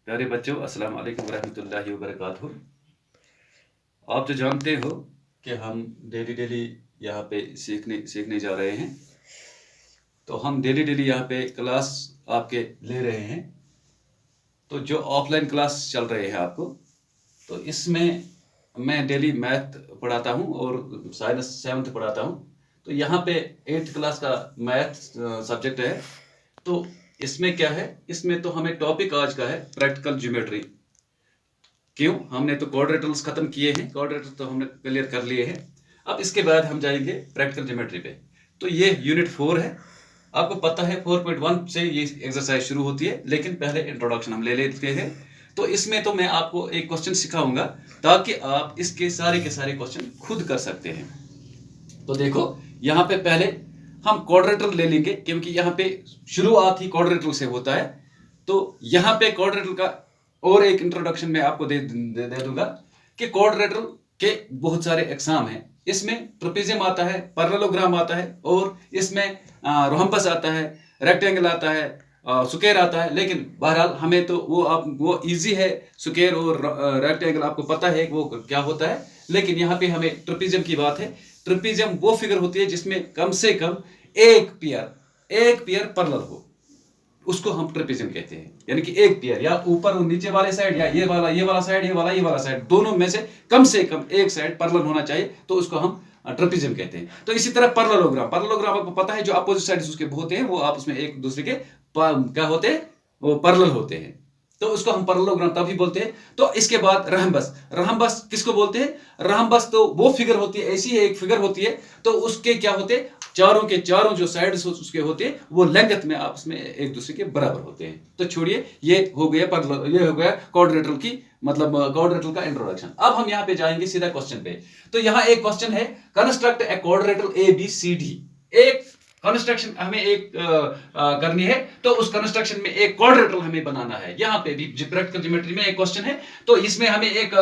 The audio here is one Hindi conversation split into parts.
प्यारे बच्चों, अस्सलाम वालेकुम रहमतुल्लाहि व बरकातहू। आप जो जानते हो कि हम डेली डेली यहाँ पे सीखने जा रहे हैं, तो हम डेली डेली यहाँ पे क्लास आपके ले रहे हैं। तो जो ऑफलाइन क्लास चल रहे हैं आपको, तो इसमें मैं डेली मैथ पढ़ाता हूँ और साइंस 7th पढ़ाता हूँ। तो यहाँ पे 8th क्लास का मैथ सब्जेक्ट है। तो इसमें क्या है, इसमें तो हमें टॉपिक आज का है प्रैक्टिकल ज्योमेट्री। क्यों? हमने तो क्वाड्रेटर्स खत्म किए हैं, क्वाड्रेटर्स तो हमने क्लियर कर लिए हैं। अब इसके बाद हम जाएंगे प्रैक्टिकल ज्योमेट्री पे। तो ये यूनिट 4 है। आपको पता है 4.1 से ये एक्सरसाइज शुरू होती है, लेकिन पहले इंट्रोडक्शन हम ले लेते हैं। तो इसमें तो मैं आपको एक क्वेश्चन सिखाऊंगा ताकि आप इसके सारे के सारे क्वेश्चन खुद कर सकते हैं। तो देखो, यहाँ पे पहले हम क्वाड्रेटर ले लेंगे, क्योंकि यहाँ पे शुरुआत ही क्वाड्रेटर से होता है। तो यहाँ पे क्वाड्रेटर का और एक इंट्रोडक्शन मैं आपको दे दूंगा कि क्वाड्रेटर के बहुत सारे एग्जाम हैं। इसमें ट्रेपेजियम आता है, पैरेललोग्राम आता है, और इसमें रोहम्बस आता है, रेक्टेंगल आता है, स्क्वायर आता है। लेकिन बहरहाल हमें तो वो इजी है। स्क्वायर और रेक्टेंगल आपको पता है वो क्या होता है। लेकिन यहाँ पे हमें ट्रेपेजियम की बात है। ट्रेपेजियम वो फिगर होती है जिसमें कम से कम एक पेयर पैरेलल हो, उसको हम ट्रेपेजियम कहते हैं। यानी कि एक पेयर, या ऊपर और नीचे वाले साइड, या ये वाला साइड, ये वाला साइड, दोनों में से कम एक साइड पैरेलल होना चाहिए, तो उसको हम ट्रेपेजियम कहते हैं। तो इसी तरह पैरेललोग्राम आपको पता है, जो अपोजिट साइड उसके होते हैं वो आपस में एक दूसरे के क्या होते हैं, वो पैरेलल होते हैं। तो उसको हम पैरेललोग्राम तभी बोलते हैं। तो इसके बाद रहम्बस किसको बोलते हैं? रहम्बस तो वो फिगर होती है, ऐसी एक फिगर होती है, तो उसके क्या होते हैं, चारों के चारों जो साइड्स उसके होते हैं वो लेंथ में आपस में एक दूसरे के बराबर होते हैं। तो छोड़िए, ये हो गया क्वाड्रेटर की, मतलब क्वाड्रेटर का इंट्रोडक्शन। अब हम यहाँ पे जाएंगे सीधा क्वेश्चन पे। तो यहाँ एक क्वेश्चन है, कंस्ट्रक्ट ए क्वाड्रेटर ABCD। एक कंस्ट्रक्शन हमें एक करनी है, तो उस कंस्ट्रक्शन में एक क्वाड्रेटर हमें बनाना है। यहाँ पे भी प्रैक्टिकल ज्योमेट्री में एक क्वेश्चन है, तो इसमें हमें एक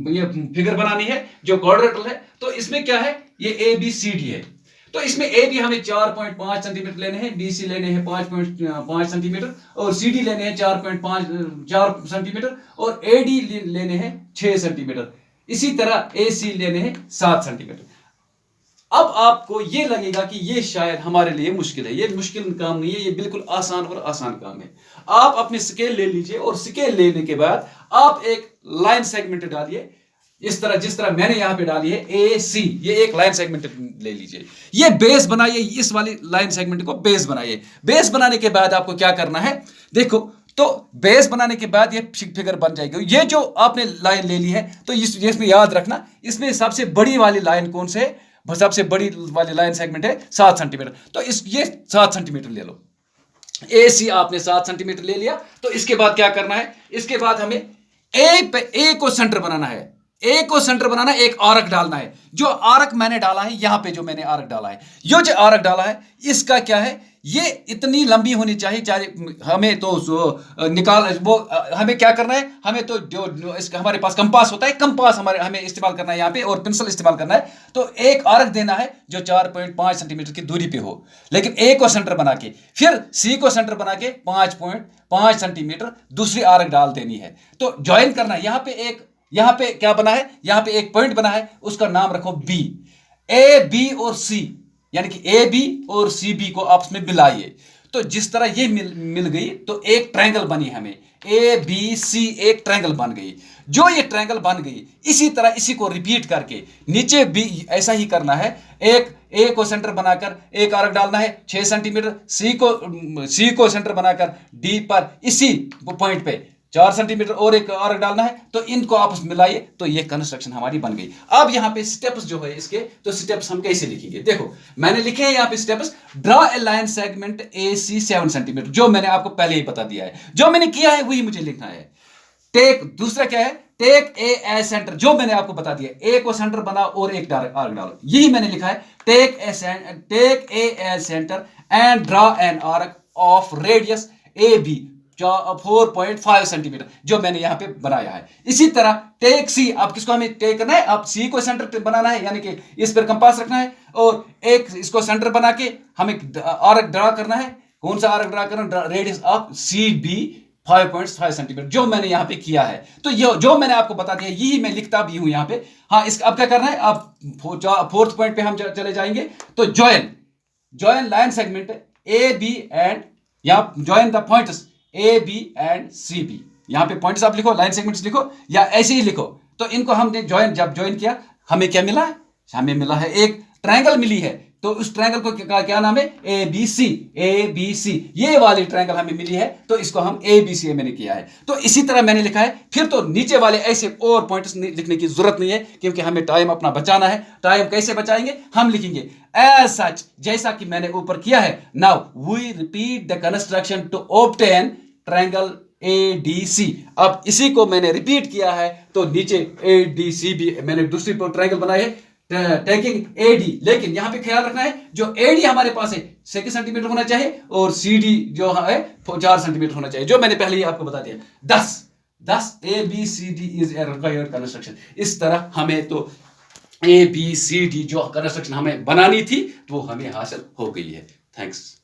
ये फिगर बनानी है जो क्वाड्रेटर है। तो इसमें क्या है, ये ABCD है। तो इसमें ए बी हमें 4.5 सेंटीमीटर लेने हैं, BC लेने हैं 5.5 सेंटीमीटर, और CD लेने हैं 4 सेंटीमीटर, और AD लेने हैं 6 सेंटीमीटर। इसी तरह AC लेने हैं 7 सेंटीमीटर। अब आपको ये लगेगा कि ये शायद हमारे लिए मुश्किल है। ये मुश्किल काम नहीं है, ये बिल्कुल आसान और आसान काम है। आप अपनी स्केल ले लीजिए, और स्केल लेने के बाद आप एक लाइन सेगमेंट डालिए, इस तरह जिस तरह मैंने यहां पे डाली है AC। ये एक लाइन सेगमेंट ले लीजिए, ये बेस बनाइए, इस वाली लाइन सेगमेंट को बेस बनाइए। बेस बनाने के बाद आपको क्या करना है, देखो, तो बेस बनाने के बाद ये फिगर बन जाएगी। ये जो आपने लाइन ले ली है, तो इसमें याद रखना, इसमें सबसे बड़ी वाली लाइन कौन से है? सबसे बड़ी वाली लाइन सेगमेंट है 7 सेंटीमीटर। तो ये 7 सेंटीमीटर ले लो। AC आपने 7 सेंटीमीटर ले लिया। तो इसके बाद क्या करना है, इसके बाद हमें ए को सेंटर बनाना है। ए को सेंटर बनाना, एक आर्क डालना है। जो आर्क मैंने डाला है, यहां पे जो मैंने आर्क डाला है, ये जो आर्क डाला है, इसका क्या है, ये इतनी लंबी होनी चाहिए। चाहे हमें तो हमें क्या करना है, हमें तो जो इसका हमारे पास कंपास होता है, कंपास हमें इस्तेमाल करना है यहाँ पे, और पेंसिल इस्तेमाल करना है। तो एक आर्क देना है जो 4.5 सेंटीमीटर की दूरी पे हो, लेकिन ए को सेंटर बना के, फिर C को सेंटर बना के 5.5 सेंटीमीटर दूसरी आर्क डाल देनी है। तो ज्वाइन करना है। यहाँ पे क्या बना है, यहाँ पे एक पॉइंट बना है, उसका नाम रखो B। AB और C, यानी कि AB और CB को आपस में मिलाइए। तो जिस तरह ये मिल गई, तो एक ट्रायंगल बनी हमें, ABC एक ट्रायंगल बन गई। जो ये ट्रायंगल बन गई, इसी तरह इसी को रिपीट करके नीचे भी ऐसा ही करना है। एक ए को सेंटर बनाकर एक आर्क डालना है 6 सेंटीमीटर, C को सेंटर बनाकर D पर इसी पॉइंट पे 4 सेंटीमीटर और एक आर्क डालना है। तो इनको आपस में मिलाइए, तो ये कंस्ट्रक्शन हमारी बन गई। अब यहाँ पे स्टेप्स जो है इसके, तो स्टेप्स हम कैसे लिखेंगे, देखो मैंने लिखे हैं यहाँ पे steps. Draw a line segment AC 7 centimetre, जो मैंने आपको पहले ही बता दिया है। जो मैंने किया है वही मुझे लिखना है। दूसरा क्या है, टेक ए एज सेंटर, जो मैंने आपको बता दिया, ए को सेंटर बनाओ और एक आर्क डालो, यही मैंने लिखा है। Take A as centre and draw an arc of radius AB 4.5 centimetre, जो मैंने यहां पे बनाया है। इसी तरह टेक C, अब किसको हमें टेक करना है, अब C को सेंटर बनाना है, यानी कि इस पर कंपास रखना है, और एक इसको सेंटर बना के हमें आर्क ड्रा करना है। कौन सा आर्क ड्रा करना, रेडियस ऑफ CB 5.5 सेंटीमीटर जो मैंने यहां पे किया है। तो ये जो मैंने आपको बता दिया यही मैं लिखता भी हूं यहां पे। हाँ, इसका अब क्या करना है, अब फोर्थ पॉइंट पे हम चले जाएंगे। तो join line segment A B and, यहां join the points A B and C B. यहां पे पॉइंट्स आप लिखो, लाइन सेगमेंट्स लिखो या ऐसे ही लिखो। तो इनको हमने जब ज्वाइन किया हमें क्या मिला है, हमें मिला है एक ट्रायंगल मिली है। तो उस ट्रायंगल को क्या नाम है, ए बी सी, ये वाली ट्रायंगल हमें मिली है। तो इसको हम ए बी सी मैंने किया है। तो इसी तरह मैंने लिखा है। फिर तो नीचे वाले ऐसे और पॉइंट्स लिखने की जरूरत नहीं है, क्योंकि हमें टाइम अपना बचाना है। टाइम कैसे बचाएंगे, हम लिखेंगे एज सच, जैसा कि मैंने ऊपर किया है। Now we repeat the construction to obtain triangle ADC। अब इसी को मैंने रिपीट किया है। तो नीचे ADC भी मैंने दूसरी ट्रायंगल बनाई है टेकिंग AD। लेकिन यहां पे ख्याल रखना है जो AD हमारे पास है 6 सेंटीमीटर होना चाहिए और CD जो है 4 सेंटीमीटर होना चाहिए, जो मैंने पहले ही आपको बता दिया। 10 ABCD is a required construction. इस तरह हमें तो ABCD जो कंस्ट्रक्शन हमें बनानी थी वो हमें हासिल हो गई है। थैंक्स।